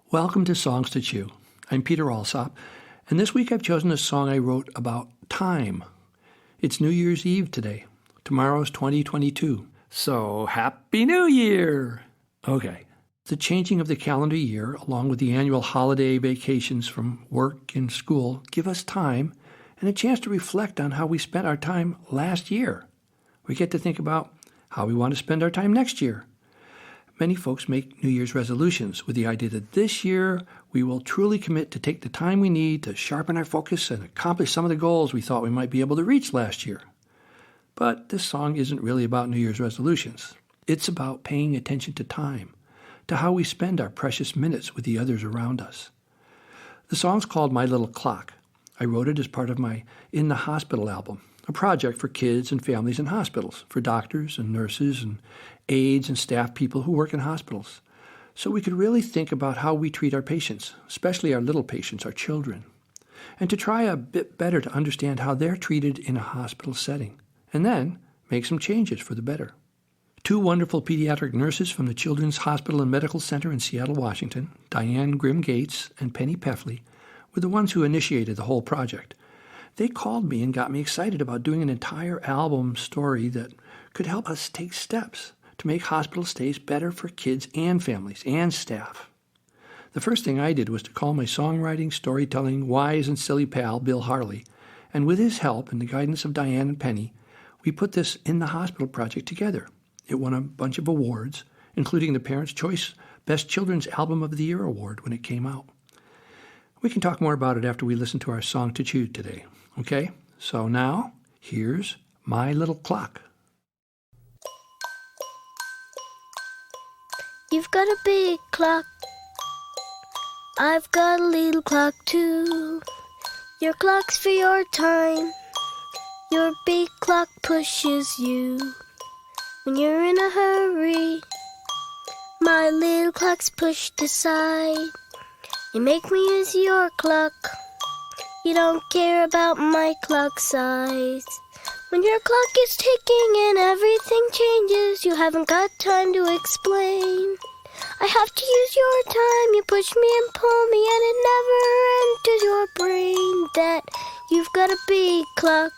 Welcome to Songs to Chew. I'm Peter Alsop, and this week I've chosen a song I wrote about time. It's New Year's Eve today. Tomorrow's 2022. So, Happy New Year! Okay. The changing of the calendar year, along with the annual holiday vacations from work and school, give us time and a chance to reflect on how we spent our time last year. We get to think about how we want to spend our time next year. Many folks make New Year's resolutions with the idea that this year we will truly commit to take the time we need to sharpen our focus and accomplish some of the goals we thought we might be able to reach last year. But this song isn't really about New Year's resolutions. It's about paying attention to time, to how we spend our precious minutes with the others around us. The song's called My Little Clock. I wrote it as part of my In the Hospital album, a project for kids and families in hospitals, for doctors and nurses and aides and staff people who work in hospitals, so we could really think about how we treat our patients, especially our little patients, our children, and to try a bit better to understand how they're treated in a hospital setting, and then make some changes for the better. Two wonderful pediatric nurses from the Children's Hospital and Medical Center in Seattle, Washington, Diane Grimm-Gates and Penny Peffley, were the ones who initiated the whole project. They called me and got me excited about doing an entire album story that could help us take steps to make hospital stays better for kids and families and staff. The first thing I did was to call my songwriting, storytelling, wise and silly pal, Bill Harley, and with his help and the guidance of Diane and Penny, we put this In the Hospital project together. It won a bunch of awards, including the Parents' Choice Best Children's Album of the Year award when it came out. We can talk more about it after we listen to our song to chew today, okay? So now, here's My Little Clock. You've got a big clock, I've got a little clock too. Your clock's for your time, your big clock pushes you. When you're in a hurry, my little clock's pushed aside. You make me use your clock, you don't care about my clock size. When your clock is ticking and everything changes, you haven't got time to explain. I have to use your time, you push me and pull me, and it never enters your brain that you've got a big clock.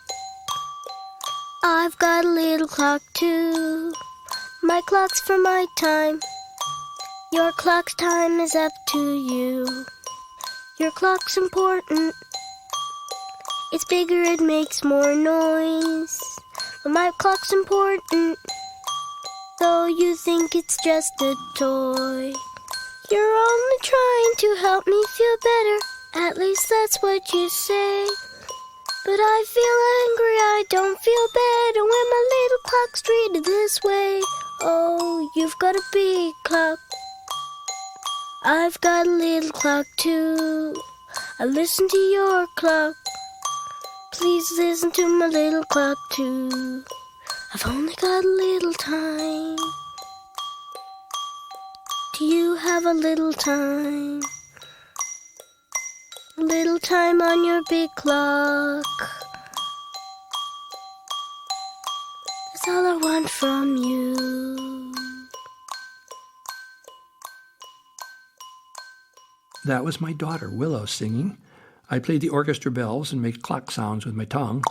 I've got a little clock too. My clock's for my time. Your clock's time is up to you. Your clock's important. It's bigger, it makes more noise. But my clock's important, though you think it's just a toy. You're only trying to help me feel better, at least that's what you say. But I feel angry, I don't feel better when my little clock's treated this way. Oh, you've got a big clock, I've got a little clock too. I listen to your clock, please listen to my little clock too. I've only got a little time. Do you have a little time? A little time on your big clock. That's all I want from you. That was my daughter, Willow, singing. I played the orchestra bells and made clock sounds with my tongue.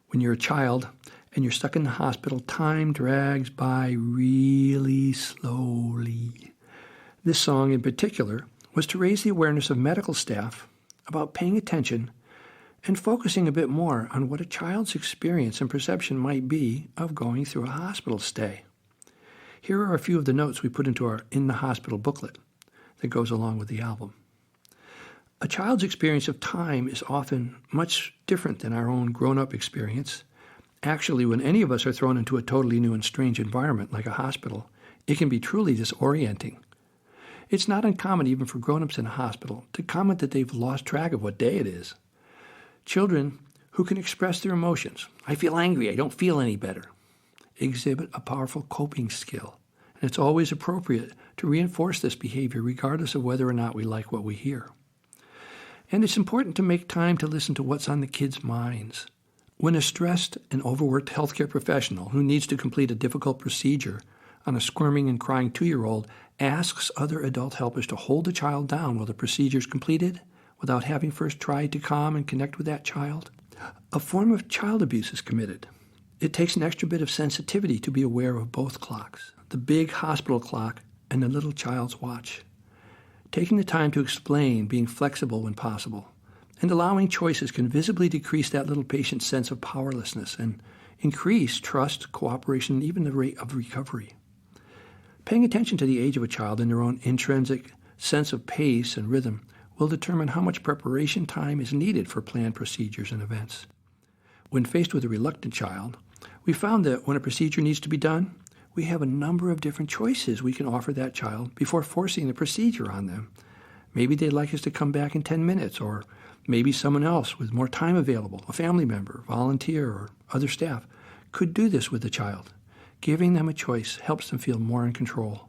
When you're a child and you're stuck in the hospital, time drags by really slowly. This song in particular was to raise the awareness of medical staff about paying attention and focusing a bit more on what a child's experience and perception might be of going through a hospital stay. Here are a few of the notes we put into our In the Hospital booklet that goes along with the album. A child's experience of time is often much different than our own grown-up experience. Actually, when any of us are thrown into a totally new and strange environment like a hospital, it can be truly disorienting. It's not uncommon even for grown-ups in a hospital to comment that they've lost track of what day it is. Children who can express their emotions, I feel angry, I don't feel any better, exhibit a powerful coping skill. And it's always appropriate to reinforce this behavior regardless of whether or not we like what we hear. And it's important to make time to listen to what's on the kids' minds. When a stressed and overworked healthcare professional who needs to complete a difficult procedure on a squirming and crying 2-year-old asks other adult helpers to hold the child down while the procedure is completed without having first tried to calm and connect with that child, a form of child abuse is committed. It takes an extra bit of sensitivity to be aware of both clocks, the big hospital clock and the little child's watch. Taking the time to explain, being flexible when possible, and allowing choices can visibly decrease that little patient's sense of powerlessness and increase trust, cooperation, and even the rate of recovery. Paying attention to the age of a child and their own intrinsic sense of pace and rhythm will determine how much preparation time is needed for planned procedures and events. When faced with a reluctant child, we found that when a procedure needs to be done, we have a number of different choices we can offer that child before forcing the procedure on them. Maybe they'd like us to come back in 10 minutes, or maybe someone else with more time available, a family member, volunteer, or other staff, could do this with the child. Giving them a choice helps them feel more in control.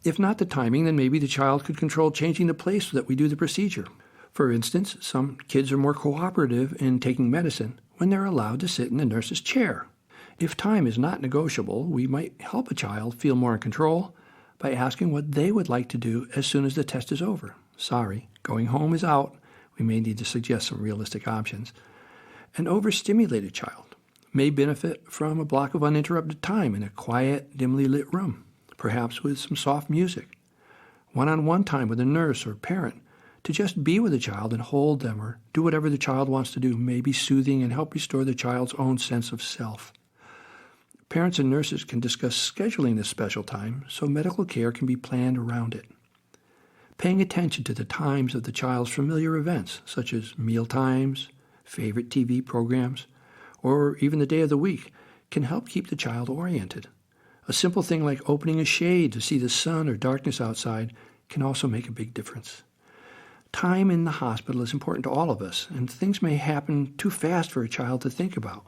If not the timing, then maybe the child could control changing the place that we do the procedure. For instance, some kids are more cooperative in taking medicine when they're allowed to sit in the nurse's chair. If time is not negotiable, we might help a child feel more in control by asking what they would like to do as soon as the test is over. Sorry, going home is out. We may need to suggest some realistic options. An overstimulated child may benefit from a block of uninterrupted time in a quiet, dimly lit room, perhaps with some soft music. One-on-one time with a nurse or parent to just be with the child and hold them or do whatever the child wants to do may be soothing and help restore the child's own sense of self. Parents and nurses can discuss scheduling this special time so medical care can be planned around it. Paying attention to the times of the child's familiar events, such as meal times, favorite TV programs, or even the day of the week, can help keep the child oriented. A simple thing like opening a shade to see the sun or darkness outside can also make a big difference. Time in the hospital is important to all of us, and things may happen too fast for a child to think about.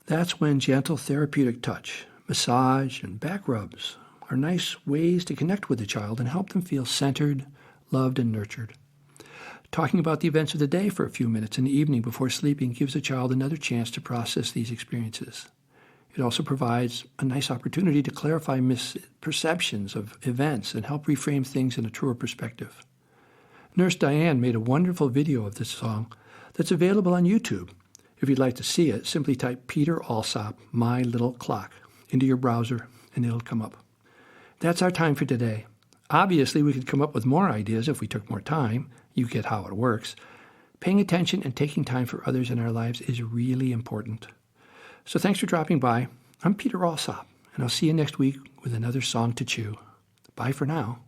That's when gentle therapeutic touch, massage, and back rubs are nice ways to connect with the child and help them feel centered, loved, and nurtured. Talking about the events of the day for a few minutes in the evening before sleeping gives the child another chance to process these experiences. It also provides a nice opportunity to clarify misperceptions of events and help reframe things in a truer perspective. Nurse Diane made a wonderful video of this song that's available on YouTube. If you'd like to see it, simply type Peter Alsop, My Little Clock, into your browser, and it'll come up. That's our time for today. Obviously, we could come up with more ideas if we took more time. You get how it works. Paying attention and taking time for others in our lives is really important. So thanks for dropping by. I'm Peter Alsop, and I'll see you next week with another song to chew. Bye for now.